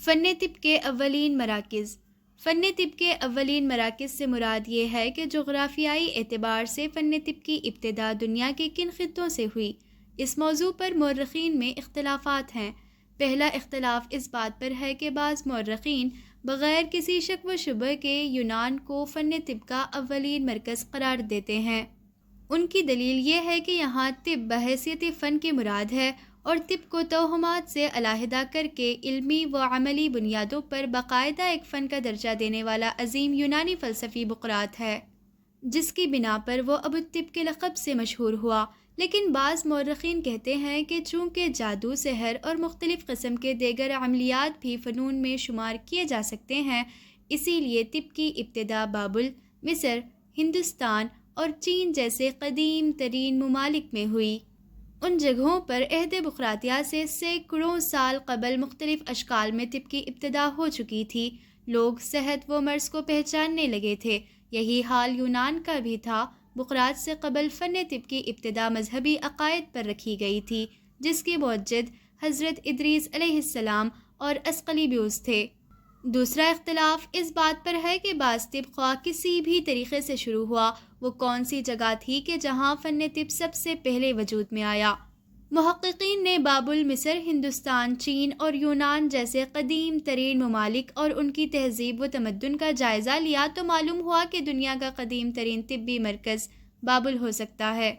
فن طب کے اولین مراکز۔ فن طب کے اولین مراکز سے مراد یہ ہے کہ جغرافیائی اعتبار سے فن طب کی ابتدا دنیا کے کن خطوں سے ہوئی۔ اس موضوع پر مورخین میں اختلافات ہیں۔ پہلا اختلاف اس بات پر ہے کہ بعض مورخین بغیر کسی شک و شبہ کے یونان کو فن طب کا اولین مرکز قرار دیتے ہیں۔ ان کی دلیل یہ ہے کہ یہاں طب بحیثیت فن کی مراد ہے اور طب کو توہمات سے علیحدہ کر کے علمی و عملی بنیادوں پر باقاعدہ ایک فن کا درجہ دینے والا عظیم یونانی فلسفی بقراط ہے، جس کی بنا پر وہ ابو الطب کے لقب سے مشہور ہوا۔ لیکن بعض مورخین کہتے ہیں کہ چونکہ جادو، سحر اور مختلف قسم کے دیگر عملیات بھی فنون میں شمار کیے جا سکتے ہیں، اسی لیے طب کی ابتدا بابل، مصر، ہندوستان اور چین جیسے قدیم ترین ممالک میں ہوئی۔ ان جگہوں پر عہد بقراطیہ سے سینکڑوں سال قبل مختلف اشکال میں طب کی ابتدا ہو چکی تھی۔ لوگ صحت و مرض کو پہچاننے لگے تھے۔ یہی حال یونان کا بھی تھا۔ بقراط سے قبل فن طب کی ابتدا مذہبی عقائد پر رکھی گئی تھی، جس کے موجد حضرت ادریس علیہ السلام اور اسقلیپیوس تھے۔ دوسرا اختلاف اس بات پر ہے کہ بعض طب خواہ کسی بھی طریقے سے شروع ہوا، وہ کون سی جگہ تھی کہ جہاں فن طب سب سے پہلے وجود میں آیا۔ محققین نے بابل، مصر، ہندوستان، چین اور یونان جیسے قدیم ترین ممالک اور ان کی تہذیب و تمدن کا جائزہ لیا تو معلوم ہوا کہ دنیا کا قدیم ترین طبی مرکز بابل ہو سکتا ہے۔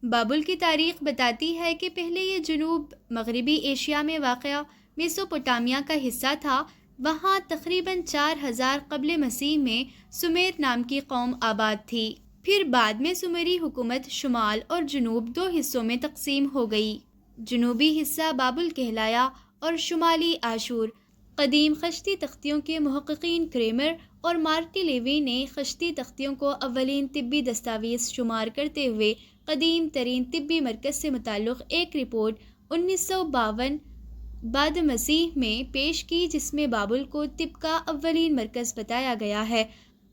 بابل کی تاریخ بتاتی ہے کہ پہلے یہ جنوب مغربی ایشیا میں واقع میسوپوٹامیہ کا حصہ تھا۔ وہاں تقریباً 4000 قبل مسیح میں سومیر نام کی قوم آباد تھی۔ پھر بعد میں سومری حکومت شمال اور جنوب دو حصوں میں تقسیم ہو گئی۔ جنوبی حصہ بابل کہلایا اور شمالی آشور۔ قدیم خشتی تختیوں کے محققین کریمر اور مارٹی لیوی نے خشتی تختیوں کو اولین طبی دستاویز شمار کرتے ہوئے قدیم ترین طبی مرکز سے متعلق ایک رپورٹ 1952 بعد مسیح میں پیش کی، جس میں بابل کو طب کا اولین مرکز بتایا گیا ہے۔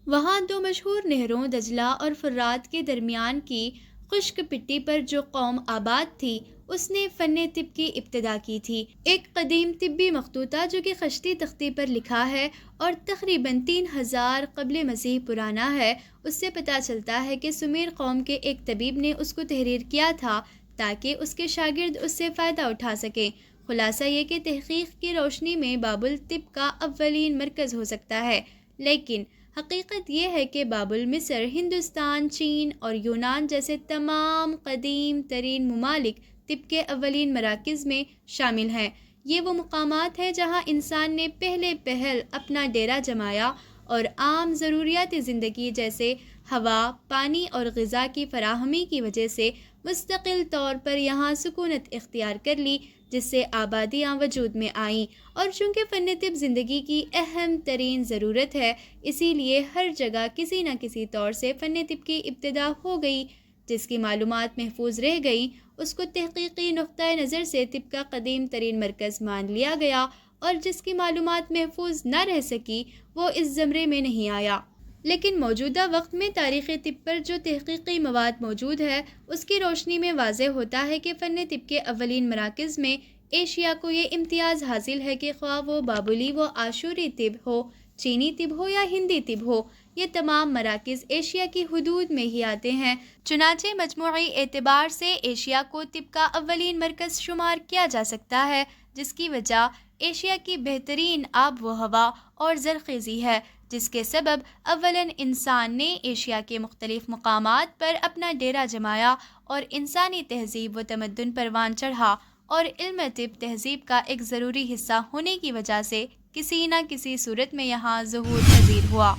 وہاں دو مشہور نہروں دجلہ اور فرات کے درمیان کی خشک پٹی پر جو قوم آباد تھی، اس نے فن طب کی ابتدا کی تھی۔ ایک قدیم طبی مخطوطہ جو کہ خشتی تختی پر لکھا ہے اور تقریباً 3000 قبل مسیح پرانا ہے، اس سے پتہ چلتا ہے کہ سومیر قوم کے ایک طبیب نے اس کو تحریر کیا تھا تاکہ اس کے شاگرد اس سے فائدہ اٹھا سکیں۔ خلاصہ یہ کہ تحقیق کی روشنی میں بابل طب کا اولین مرکز ہو سکتا ہے، لیکن حقیقت یہ ہے کہ بابل، مصر، ہندوستان، چین اور یونان جیسے تمام قدیم ترین ممالک طب کے اولین مراکز میں شامل ہیں۔ یہ وہ مقامات ہیں جہاں انسان نے پہلے پہل اپنا ڈیرا جمایا اور عام ضروریات زندگی جیسے ہوا، پانی اور غذا کی فراہمی کی وجہ سے مستقل طور پر یہاں سکونت اختیار کر لی، جس سے آبادیاں وجود میں آئیں۔ اور چونکہ فن طب زندگی کی اہم ترین ضرورت ہے، اسی لیے ہر جگہ کسی نہ کسی طور سے فن طب کی ابتدا ہو گئی۔ جس کی معلومات محفوظ رہ گئیں، اس کو تحقیقی نقطۂ نظر سے طب کا قدیم ترین مرکز مان لیا گیا، اور جس کی معلومات محفوظ نہ رہ سکی، وہ اس زمرے میں نہیں آیا۔ لیکن موجودہ وقت میں تاریخ طب پر جو تحقیقی مواد موجود ہے، اس کی روشنی میں واضح ہوتا ہے کہ فن طب کے اولین مراکز میں ایشیا کو یہ امتیاز حاصل ہے کہ خواہ وہ بابلی و آشوری طب ہو، چینی طب ہو یا ہندی طب ہو، یہ تمام مراکز ایشیا کی حدود میں ہی آتے ہیں۔ چنانچہ مجموعی اعتبار سے ایشیا کو طب کا اولین مرکز شمار کیا جا سکتا ہے، جس کی وجہ ایشیا کی بہترین آب و ہوا اور زرخیزی ہے، جس کے سبب اولاً انسان نے ایشیا کے مختلف مقامات پر اپنا ڈیرا جمایا اور انسانی تہذیب و تمدن پروان چڑھا، اور علم طب تہذیب کا ایک ضروری حصہ ہونے کی وجہ سے کسی نہ کسی صورت میں یہاں ظہور پذیر ہوا۔